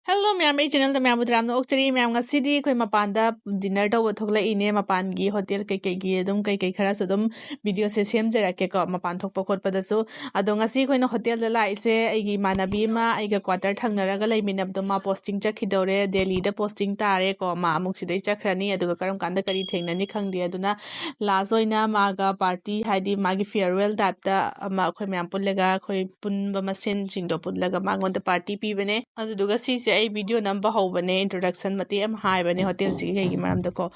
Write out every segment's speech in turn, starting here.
Hello ma'am, I channel the ma'am utram no okchari ma'am nga city koi mapanda dinner to thokla ine mapan gi hotel kai gi dum kai khara so dum video se sem jara ke ko mapan thok pakot pada so adonga si koi no hotel da lai se ai gi manabi ma ai ga quarter thangnara ga lai minab dum ma posting chakhidore Delhi da posting tare ko ma amuk sidai chakhrani aduga karam kanda kari thengnani khangdi aduna last oina ma ga party haidi magi farewell type da ma khoi ma'am pullega khoi punba masen sing do pullaga mangon da party pi bane aduga si se ai video number hobane introduction mate am hai bane hotel si kai gi maram da ko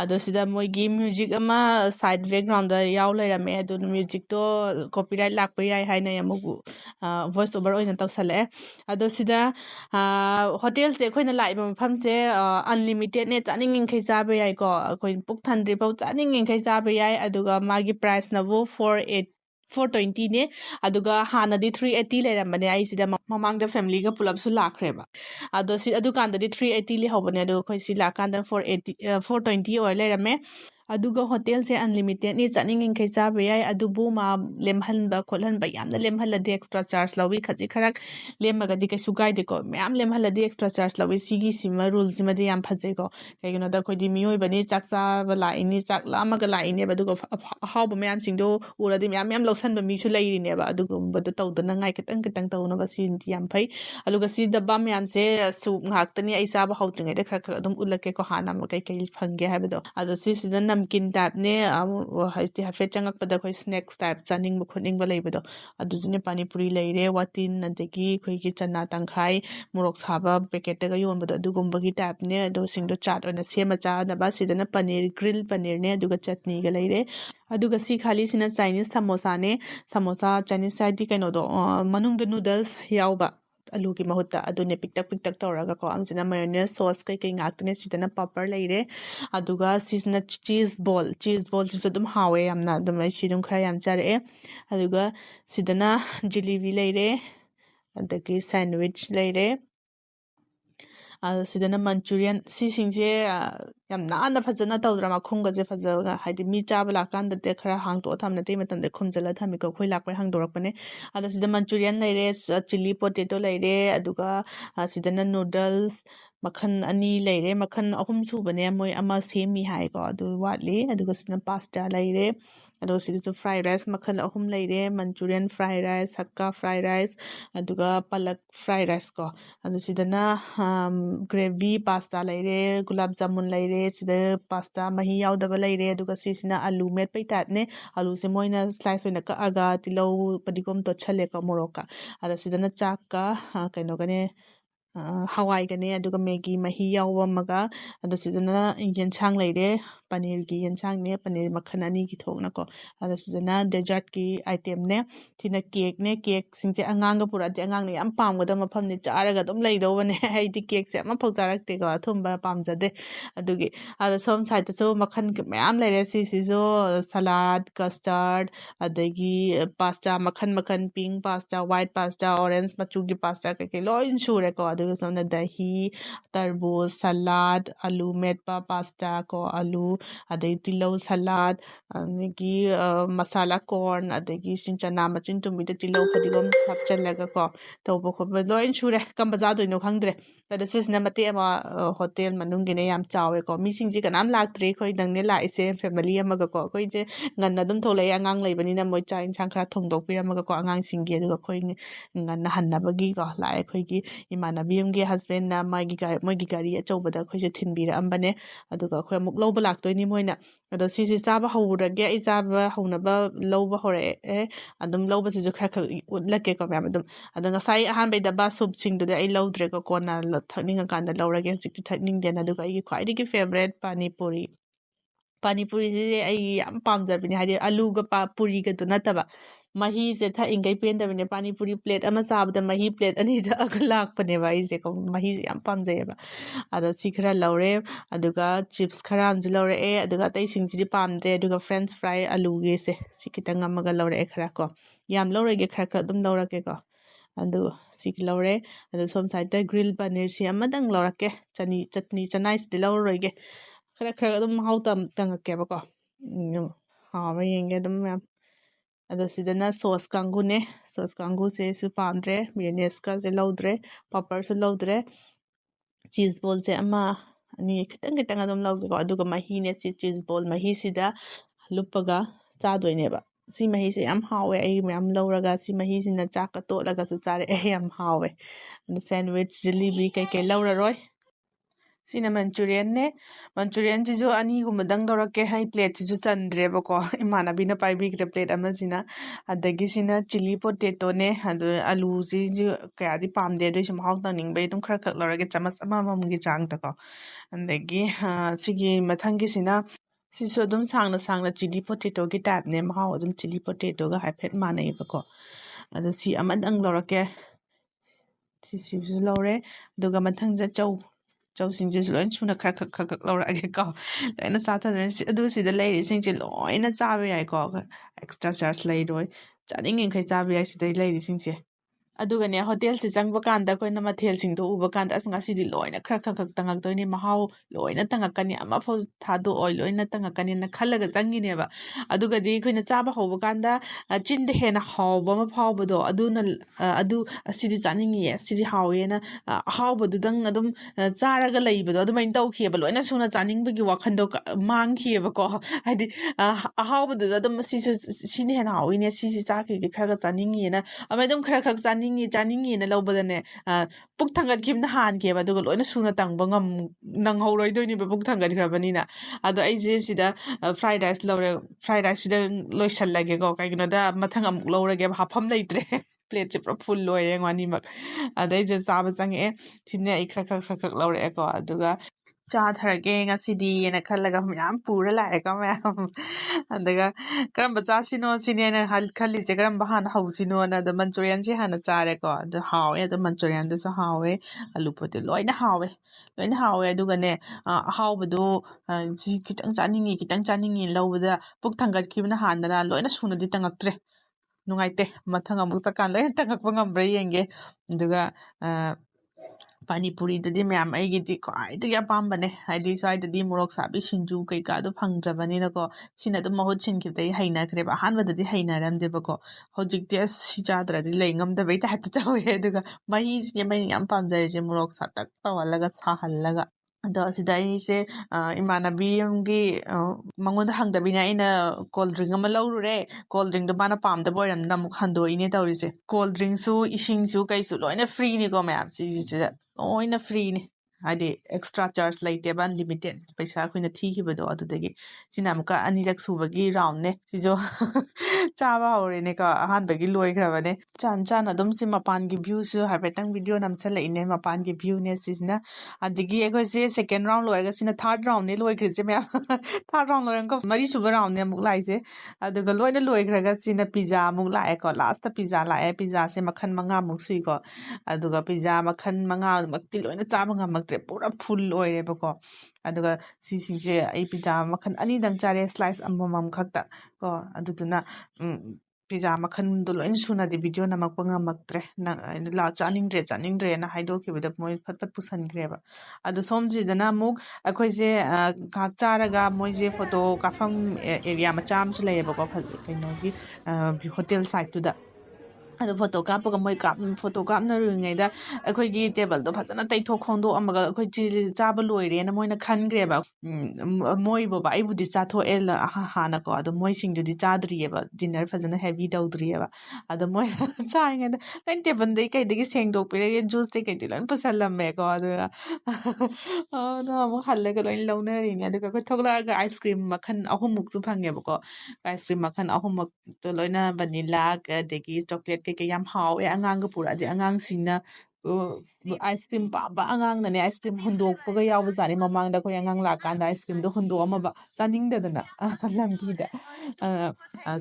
ado sida moi gi music ama side background da yaw lairame adu music to copyright lakpa yai haina yamugu voice over oina tawsale ado sida hotel se khoina laiba mafam se unlimited ne chaning inkhai chaba yai ko khoi puk thandri pau chaning inkhai chaba yai aduga magi price na wo 420 ne aduga hanadi 380 leirambane ai sida mamang da family ga pulap su lakreba ado si adu kanda di 380 li hobane adu khoi si la kanda 480 420 or leirame aduga hotel se unlimited ni chaning inkhai chaba yai adubu ma lemhanba kholhanba yamna lemhaladi extra charge lawi khaji kharak lemmaga di kaisu gaide ko myam lemhaladi extra charge lawi sigi sima rules sima di yam phaje ko kaigino da khoi di miyoi bani chakcha bala ini chak lama ga la ini baduga hawba myam singdo uradi myam myam lawsan ba mi su lairi ne ba aduga badu tawdana ngai kitang kitang tawna ba sin ti yam phai aluga si da ba myam se su ngak tani ai sa ba hawtringai da khara khara dum ulake ko hana ma kai kai phange habado ado si sidan namkin type ne haiti hafe changak pada khoi snacks type chaning bu khoning ba leibado adujine pani puri leire watin nadegi khoi gi chana tangkhai murok saba packet ga yon bado adugumba gi type ne ado singdo chat ona sema cha na ba sidana paneer grill paneer ne aduga chutney ga leire aduga si khali sina Chinese samosa ne samosa Chinese side di kaino do manung da noodles yauba alu ki mahutta adune piktak tawraga ko amsina mayonnaise sauce kai kai ngaktne sidana papar leire aduga sisna cheese ball jisu dum hawe yamna dum shidum khara yam chare aduga sidana jalebi leire adagi sandwich leire sidana Manchurian si singje yam na phajana tawdra ma khumga je phajaga haidi mi chaba la kan de khara hang to thamna te matam de khumjala thami ko khoi lakpai hang dorak pane ada sida Manchurian leire chili potato leire aduga sidana noodles makhan ani leire makhan ahum su bane moi ama semi hai ko adu watli aduga sidana pasta leire ado sida fried rice makhan ahum leire Manchurian fried rice hakka fried rice aduga palak fried rice ko ado sidana gravy pasta leire gulab jamun leire sida pasta mahi yaudaba leire aduga sisina alu met pai tat ne alu se moina slice oina ka aga tilau padigom to chale ka moroka ada sidana chakka kaino gane hawai gane aduga Maggi mahi yawwa maga ado sidana yensang leire paneer gi yensang ne paneer makhan ani gi thokna ko ada sidana dessert ki item ne thina cake singje angang ga pura de angang ne yam pam ga da mafam ne charaga dum leido bane ai di cake se ma phok charak te ko thumba pam jade adugi ada som side to so makhan ke mayam leire si so salad custard adagi pasta makhan pink pasta white pasta orange machu gi pasta ke loin sure ko aduga somna dahi tarboos salad alu metpa pasta ko alu adai tilau salad adagi masala corn adagi sinchana machin tumi de tilau padigom hapchalaga ko tawba khoba loin sure kamba ja doino khangdre ada sisna mate ama hotel manung gine yam chawe ko mi singji kanam laktre khoi dangne la ise family amaga ko khoi je nganna dum tholai angang leibani na moi cha insang khara thongdok piramaga ko angang singge aduga khoi nganna hannabagi ko la khoi gi imanabi umge husband na moigi gari achobada khoi je thinbira ambane aduga khoi amuk lawba laktoini moina ado sisi chaba hawurage ai chaba hawnaba lawba hore adum lawba sisu khara utlake ko mem adum adanga sai ahan bai da ba soup singdu de ai lawdre ko kona thakninga kanda lawrage hujikti thakning den aduga ai khwai gi favorite pani puri se ai yam pamjabini hadi alu ga puri ga to nataba mahi se tha ingai pen da bine pani puri plate ama sabda mahi plate ani da aglak pane ba ai se ko mahi se yam pamjai ba ada sikhara laure aduga chips khara amji laure aduga tai singji pamde aduga french fry alu ge se sikitang amaga laure khara ko yam laure ge khara dum laure ke ko adu sik laure adu som side da grill paneer si amadang laure ke chutney chanai si laure ge khara dum how tangake ba ko ha ba yenge dum yam ada sidana sauce kangu se su pamdre mayonnaise ka je laudre papar su laudre cheese ball se ama ani kitang kitang adum lawgeko aduga mahine si cheese ball mahi sida lupaga chadoineba si mahi se yam hawe ai yam lawraga si mahi sina chaka totlaga su chare yam hawe sandwich jalebi kai kai lawra roy sina Manchurian ne Manchurian jijo ani gumadang lawrake hai plate jijo chandreba ko imana bina pai bi plate ama sina adagi sina chili potato ne adu alu ji kaya di pamde do sim haw tang ning bai dum khar khak lawrage chamas ama mamgi chang ta ko andagi sigi mathang gi sina sisu adum sangna chili potato gi type ne mahaw adum chili potato ga haiphet manai ba ko adu si amadang lawrake si lawre aduga mathang ja chꯧsingje loin suna khar khak lawrage ko loina satha adu sida lady singje loina chabe ai ko extra charge lay roi chaning in khai chabe ai sida lady singje adugane hotel se changba kanda koina mathel sing do uba kanda as ngasi di loina khar khak tangak doini mahaw loina tangakani ama fo thadu oi loina tangakani na khalaga changine ba aduga di koina chaba hoba kanda chin de hena hawba ma phawba do aduna adu asidi chaningi asidi hawe na hawba du dang adum charaga leiba do adumai tawkheba loina suna chaningbagi wakhan do mangkheba ko hadi hawba du adum sini hena hawine sisi chaki kharaga chaningi na amai dum khar khak chaningi na lawbadane puk thangat khimna han kheba aduga loina suna tangba ngam nang hawroi doini ba puk thangat khrabani na ado ai je sida fried rice lawre fried rice sida loisallage ko kaigino da mathang amuk lawrage hafam leitre plate chipra full loire ngani mak adai je chaba change thine ai khar khak lawre ko aduga cha tharage ngasidi ena khallaga myam pura lae ka myam andaga karamba cha sino sine na hal khalli je karamba han hausino na da Manchurian ji hana chare ko da hawe da Manchurian da so hawe alu pote loina hawe aduga ne hawbadu ji kitang chaningi lawbada puk thangat khibna handana loina suna di tangaktre nungaite mathang amuk chakan loina tangakpa ngambra yenge aduga pani puri dadi myam ai gidi kwai da ya pambane haidi sai dadi murok sabi sinju kai ka do phangdrabani na ko sina do mahut sin khibdai haina khre ba han badadi haina ram de ba ko hojik de si chadra di lengam da bai ta ta tawe aduga mahi sin mai yam pamjare je murok sa tak tawalaga sa halaga ado sida se imanabi amgi mangonda hangdabina ina cold drink ama lawrure cold drink do bana pam da boyram namuk hando ine tawrise cold drink su ising su kai su loina free ni ko ma'am si loina free ni hadi extra charge laite ban limited paisa khoina thi khibado adudagi sina amuka anirak subagi round ne sijo chaba hore ne ka ahan bagi loi khrabane chan adum si mapan gi view su habetang video namsala ine mapan gi view ne sisna adigi ekoi se second round loiga sina third round ne loi khrise me third round loiang ko mari suba round ne amuk lai se aduga loina loi khraga sina pizza amuk lae ko last ta pizza lae pizza se makhan manga muk sui ko aduga pizza makhan manga makti loina chaba ngamaktre pura full oire ba ko aduga si singje ai pizza makhan ani dang chare slice amamam khakta ko aduduna pizza makhan do loin suna di video namakpa ngamaktre na la chaningdre na haido khibada moi phat pusan greba adu somji jana muk akhoi je khak charaga moi je photo kafam area macham su leyeba ko kaino gi hotel site to da ado photo kapaga moi photo kapna ringaida akhoi gi table do phajana taitho khondo amaga akhoi chi chaba loire na moina khangreba moi boba ai budi chatho el hana ko ado moi sing judi chadriyeba dinner phajana heavy daudriyeba ado moi chainga lain table dei kai degi sengdok pere juice dei kai de lan pusalamme ko ado no mo hallaga lain launa ring ado ko thogla ga ice cream makhan ahum muk chu phangeba ko ice cream makhan ahum mak to loina vanilla degi chocolate ke yam hawe angang ga pura de angang singna ice cream ba angang na ne ice cream hundok paga yaw ba jani mamang da ko angang la kan da ice cream do hundo ama ba chaning da na lambi da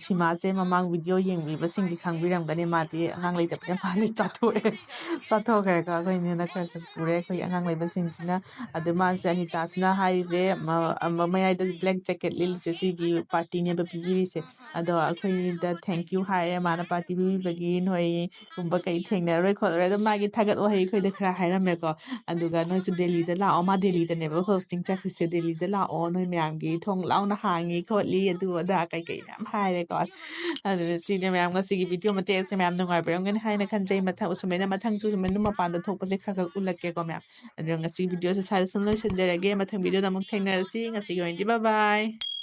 sima se mamang video yeng wi ba sing di khang bi ram ga ne ma ti angang lai jap ma li chatho ga ka ko ne na ka pure ko angang lai ba sing china adu ma se ani ta sna hai je ma mai da black jacket lil se si gi party ne ba bi se ado akhoi da thank you hai mana party bi bagi noi kumba kai thengna roi khol re da ma gi thagat o hai khoi ꯑꯩꯉꯣꯟꯗ ꯈꯔ ꯍꯥꯏꯔꯝꯃꯦꯀꯣ ꯑꯗꯨꯒ ꯅꯣꯏꯁꯨ ꯗꯦꯜꯂꯤꯗ ꯂꯥꯛꯑꯣ ꯃꯥ ꯗꯦꯜꯂꯤꯗꯅꯦꯕ hosting ꯆꯠꯈ꯭ꯔꯤꯁꯦ ꯗꯦꯜꯂꯤꯗ ꯂꯥꯛꯑꯣ ꯅꯣꯏ ꯃꯌꯥꯝꯒꯤ ꯊꯣꯡ ꯂꯥꯎꯅ ꯍꯥꯡꯉꯤ ꯈꯣꯠꯂꯤ ꯑꯗꯨ ꯑꯗꯥ ꯀꯩꯀꯩ ꯃꯌꯥꯝ ꯍꯥꯏꯔꯦꯀꯣ ꯑꯗꯨꯅ ꯁꯤꯅꯦ ꯃꯌꯥꯝ ꯉꯁꯤꯒꯤ ꯚꯤꯗꯤꯑꯣ ꯃꯇꯦꯛꯁꯦ ꯃꯌꯥꯝ ꯅꯨꯡꯉꯥꯏꯕꯤꯔꯝꯒꯅꯤ ꯍꯥꯏꯅ ꯈꯟꯖꯩ ꯁꯨꯃꯥꯏꯅ ꯃꯊꯪꯁꯨ ꯁꯨꯃꯥꯏꯅ ꯃꯄꯥꯟꯗ ꯊꯣꯛꯄꯁꯦ ꯈꯔ ꯈꯔ ꯎꯠꯂꯛꯀꯦꯀꯣ ꯃꯌꯥꯝ ꯑꯗꯨꯒ ꯉꯁꯤ ꯚꯤꯗꯤꯑꯣꯁꯦ ꯁ꯭ꯋꯥꯏꯗ ꯁꯨꯝ ꯂꯣꯏꯁꯤꯟꯖꯔꯒꯦ ꯃꯊꯪ ꯚꯤꯗꯤꯑꯣꯗ ꯑꯃꯨꯛ ꯊꯦꯡꯅꯔꯁꯤ ꯉꯁꯤꯒꯤ ꯑꯣꯏꯅꯗꯤ ꯕꯥꯏ ꯕꯥꯏ